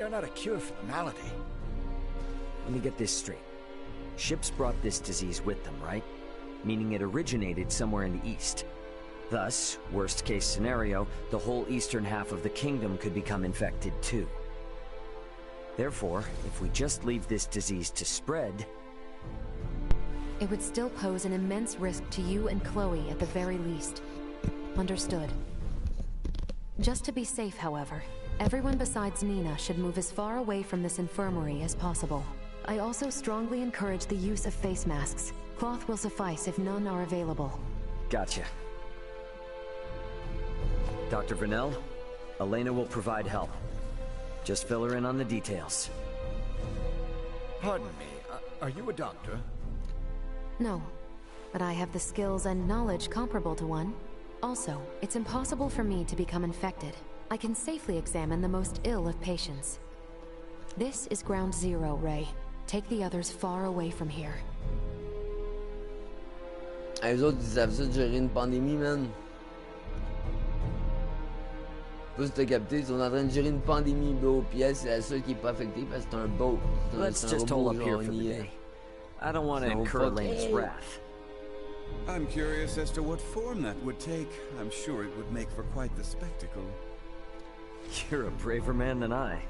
They're not a cure for the malady. Let me get this straight. Ships brought this disease with them, right? Meaning it originated somewhere in the east. Thus, worst case scenario, the whole eastern half of the kingdom could become infected too. Therefore, if we just leave this disease to spread... It would still pose an immense risk to you and Chloe at the very least. Understood. Just to be safe, however, everyone besides Nina should move as far away from this infirmary as possible. I also strongly encourage the use of face masks. Cloth will suffice if none are available. Gotcha. Dr. Vernell, Elena will provide help. Just fill her in on the details. Pardon me, are you a doctor? No, but I have the skills and knowledge comparable to one. Also, it's impossible for me to become infected. I can safely examine the most ill of patients. This is ground zero, Ray. Take the others far away from here. Les autres, ils savent ça de gérer une pandémie, man. Pas si t'as capté, ils sont en train de gérer une pandémie, bro. Puis elle, c'est la seule qui est pas affectée parce que c'est un boat. Let's just hold up here for the day. I don't want to incur Elena's wrath. I'm curious as to what form that would take. I'm sure it would make for quite the spectacle. You're a braver man than I.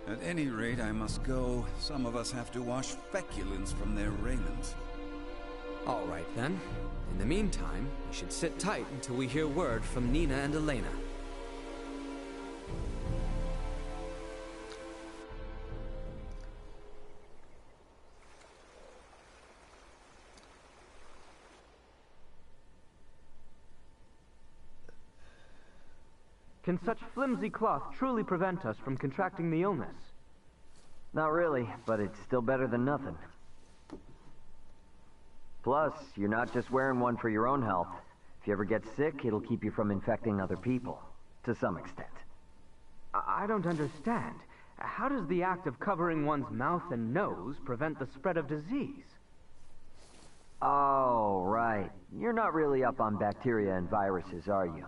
At any rate, I must go. Some of us have to wash feculence from their raiment. All right, then. In the meantime, we should sit tight until we hear word from Nina and Elena. Can such flimsy cloth truly prevent us from contracting the illness? Not really, but it's still better than nothing. Plus, you're not just wearing one for your own health. If you ever get sick, it'll keep you from infecting other people, to some extent. I don't understand. How does the act of covering one's mouth and nose prevent the spread of disease? Oh, right. You're not really up on bacteria and viruses, are you?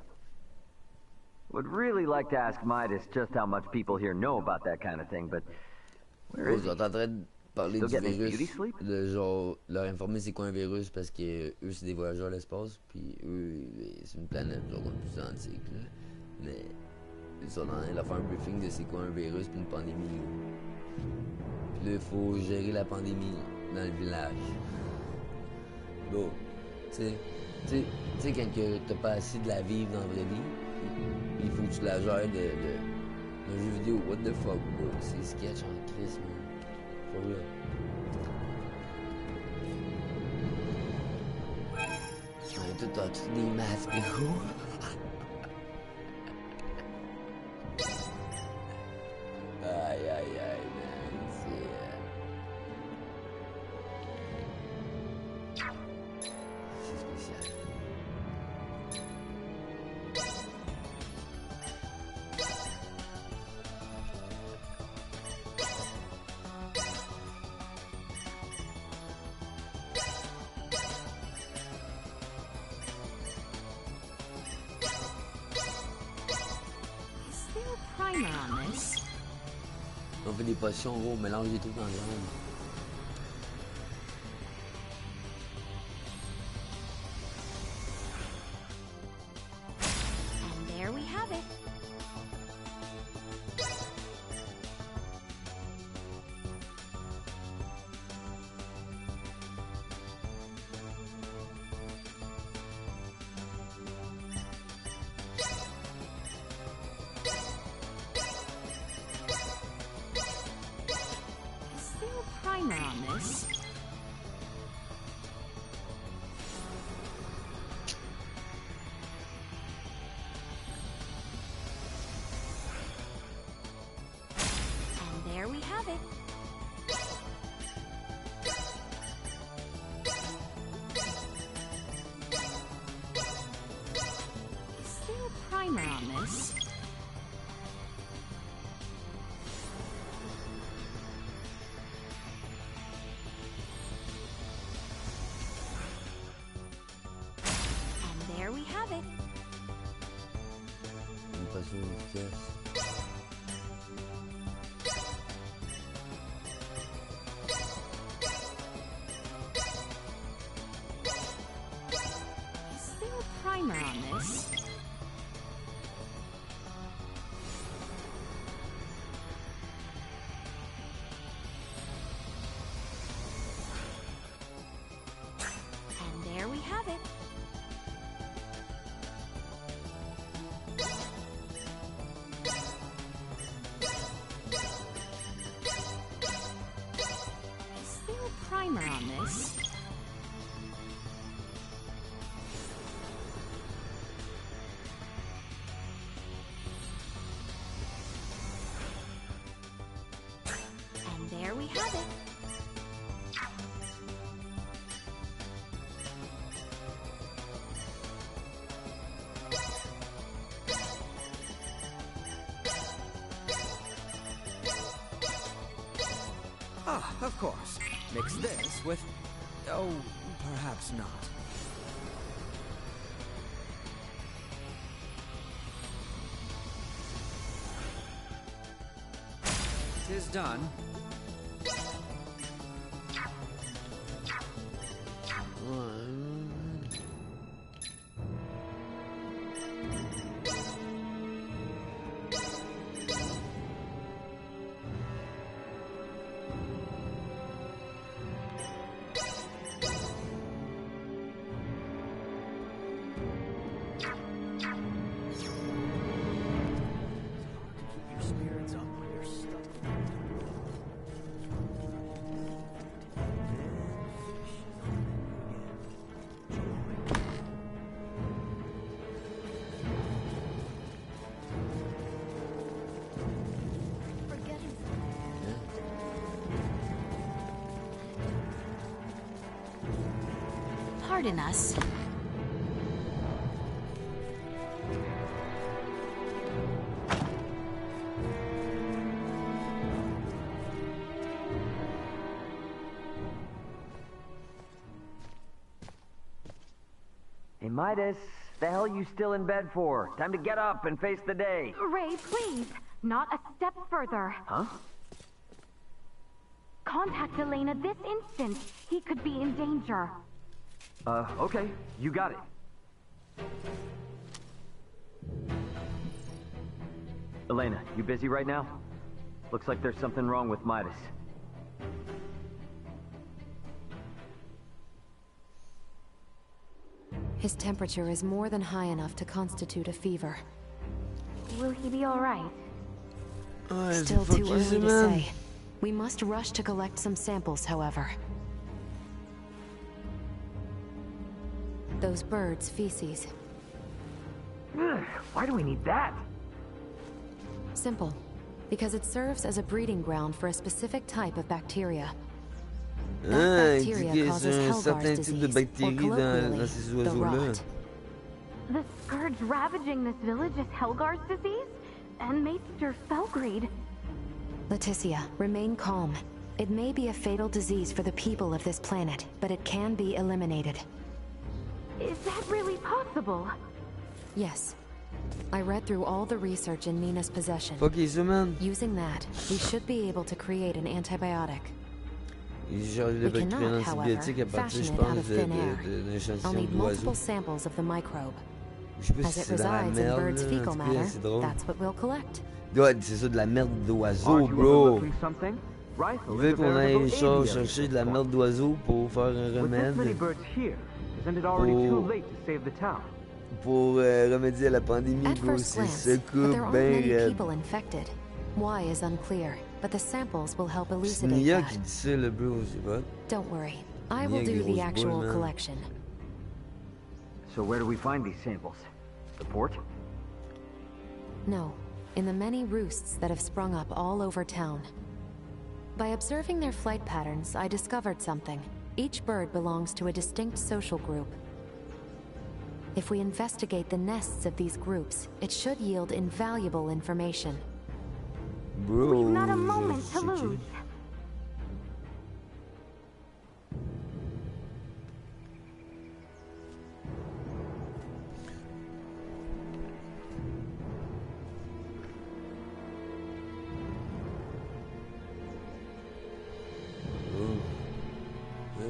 Would really like to ask Midas just how much people here know about that kind of thing, but where is he? Ils sont en train de parler Still du getting his virus, beauty sleep? de genre leur informer c'est quoi un virus parce que eux c'est des voyageurs à l'espace, puis eux c'est une planète genre comme plus antique là. Mais ils sont en train de leur faire un briefing de c'est quoi un virus puis une pandémie. Puis là il faut gérer la pandémie dans le village. Bon, tu sais quand que t'as pas assez de la vivre dans la vraie vie. Il faut que tu la gères d'un jeu vidéo. What the fuck, bro? C'est sketch en Chris, man. For real. Ils ont tous des masques, gros. Aïe, aïe, aïe, man. C'est spécial. On fait des potions, gros, on mélange des trucs ensemble. And there we have it. There we have it. Is there a primer on this? And there we have it. Une potion efficace. miss. And there we have it. Ah, of course. Mix this with... oh, perhaps not. It is done. Pardon us. Hey, Midas, the hell you still in bed for? Time to get up and face the day. Ray, please, not a step further. Huh? Contact Elena this instant. He could be in danger. Okay, you got it. Elena, you busy right now? Looks like there's something wrong with Midas. His temperature is more than high enough to constitute a fever. Will he be all right? Still too early to say. We must rush to collect some samples, however. Those birds' feces. Why do we need that? Simple. Because it serves as a breeding ground for a specific type of bacteria. That bacteria causes Helgar's disease, or colloquially, the rot. The scourge ravaging this village is Helgar's disease? And Maester Felgreed. Leticia, remain calm. It may be a fatal disease for the people of this planet, but it can be eliminated. Is that really possible? Yes. I read through all the research in Nina's possession. Using that, we should be able to create an antibiotic. We cannot, however, fashion it out of thin air. I'll need multiple samples of the microbe. As it resides in birds' fecal matter, that's what we'll collect. Ouais, c'est ça, de la merde d'oiseau, bro. Il veut qu'on aille chercher de la merde d'oiseau pour faire un remède. Pour remédier à la pandémie, bro. C'est ce coup ben raide. Why is unclear, but the samples will help C'est elucidate Nia that. qui dit ça, le bro, c'est pas. Don't worry, I will do the actual collection. So where do we find these samples? The port? No, in the many roosts that have sprung up all over town. By observing their flight patterns, I discovered something. Each bird belongs to a distinct social group. If we investigate the nests of these groups, it should yield invaluable information. Bro, We've not a moment to lose.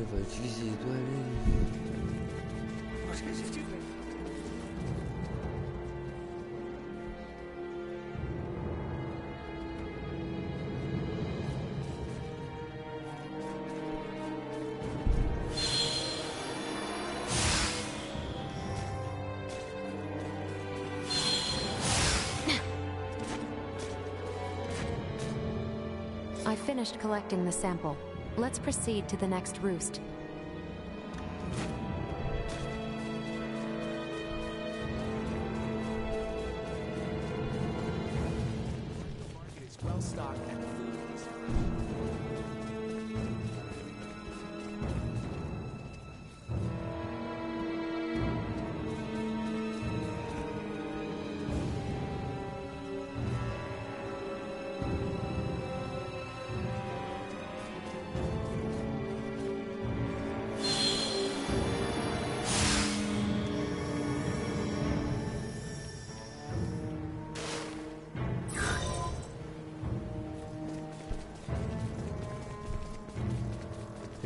Va utiliser les doigts, I finished collecting the sample. Let's proceed to the next roost. It's well stocked and the food is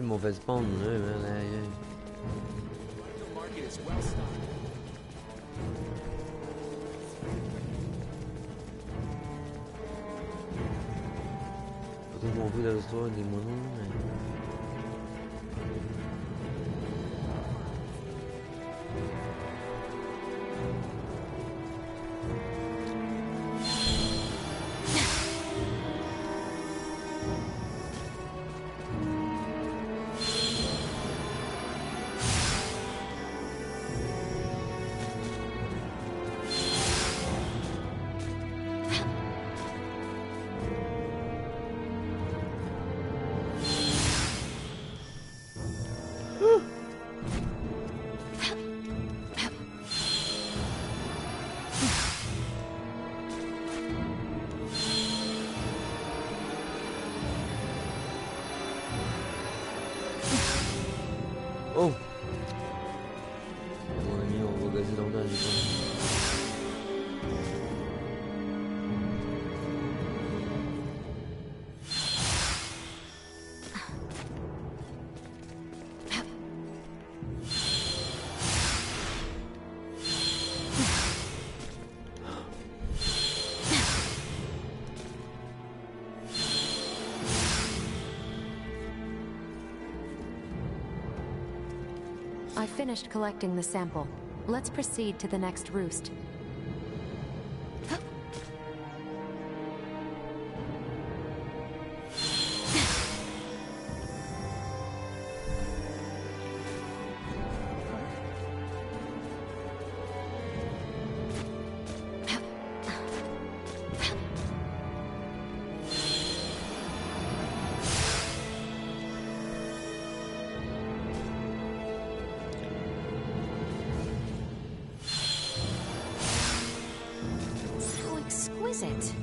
Ils m'ont fait spawn là, man. the market is well stocked. Pas trop compris dans l'histoire des monos, mais... Oh! Mon ami, on va gazer longtemps, j'ai pas. I finished collecting the sample. Let's proceed to the next roost. How exquisite.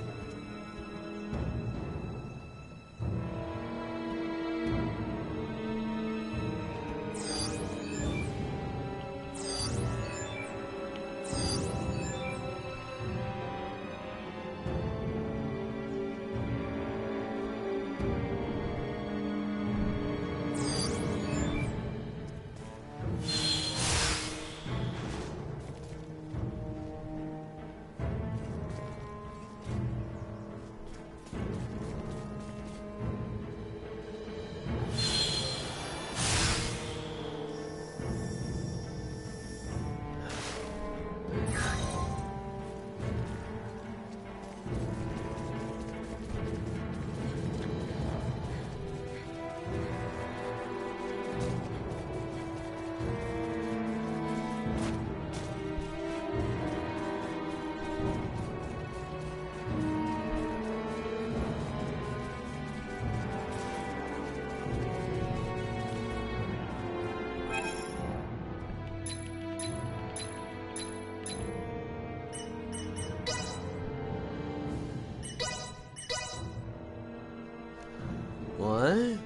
Ouais?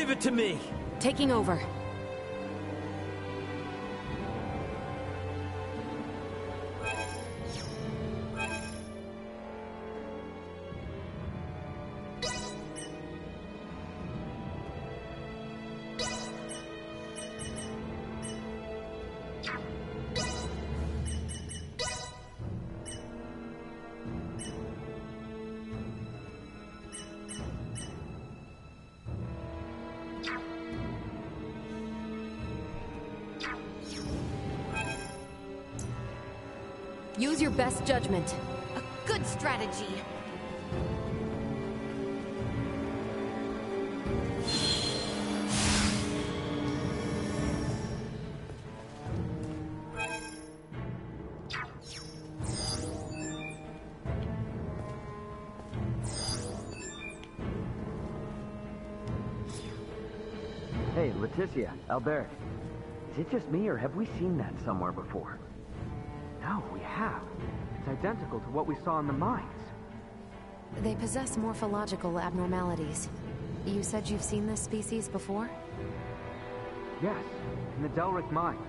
Leave it to me! Taking over. Use your best judgment. A good strategy. Hey, Leticia, Albert. Is it just me, or have we seen that somewhere before? No, we have. It's identical to what we saw in the mines. They possess morphological abnormalities. You said you've seen this species before? Yes, in the Delric mines.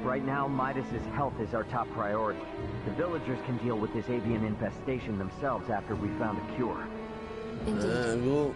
Right now, Midas's health is our top priority. The villagers can deal with this avian infestation themselves after we found a cure. Indeed. Gros,